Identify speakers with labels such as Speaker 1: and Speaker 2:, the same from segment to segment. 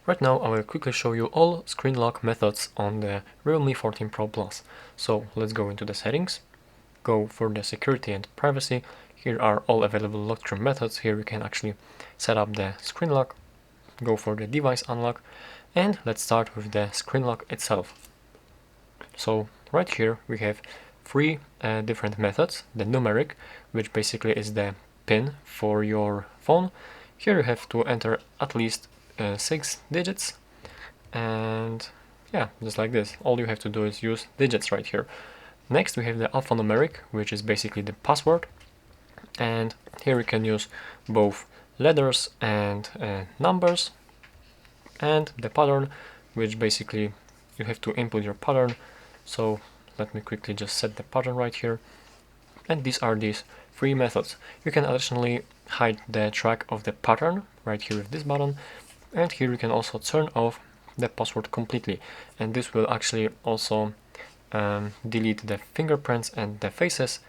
Speaker 1: Right now I will quickly show you all screen lock methods on the Realme 14 Pro Plus. So let's go into the settings, go for the security and privacy. Here are all available lock screen methods. Here we can actually set up the screen lock, go for the device unlock, and let's start with the screen lock itself. So right here we have three different methods. The numeric, which basically is the pin for your phone. Here you have to enter at least 6 digits, and yeah, just like this. All you have to do is use digits right here. Next we have the alphanumeric, which is basically the password, and here we can use both letters and numbers, and the pattern, which basically you have to input your pattern. So let me quickly just set the pattern right here, and these are these three methods. You can additionally hide the track of the pattern right here with this button, and here you can also turn off the password completely, and this will actually also delete the fingerprints and the faces.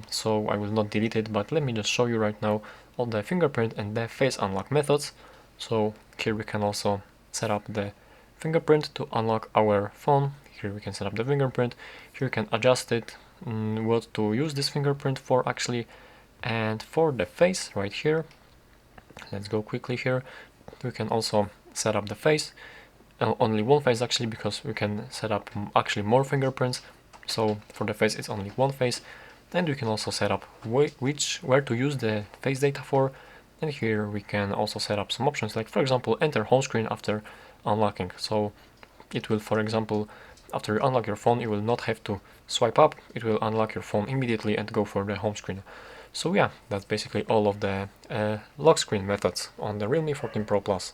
Speaker 1: So I will not delete it, but let me just show you right now all the fingerprint and the face unlock methods. So here we can also set up the fingerprint to unlock our phone. Here we can set up the fingerprint. Here you can adjust it, what to use this fingerprint for actually. And for the face right here, let's go quickly here. We can also set up the face, only one face actually, because we can set up actually more fingerprints. So for the face it's only one face, and we can also set up where to use the face data for. And here we can also set up some options, like for example enter home screen after unlocking. So it will, for example, after you unlock your phone, you will not have to swipe up, it will unlock your phone immediately and go for the home screen. So yeah, that's basically all of the lock screen methods on the Realme 14 Pro Plus.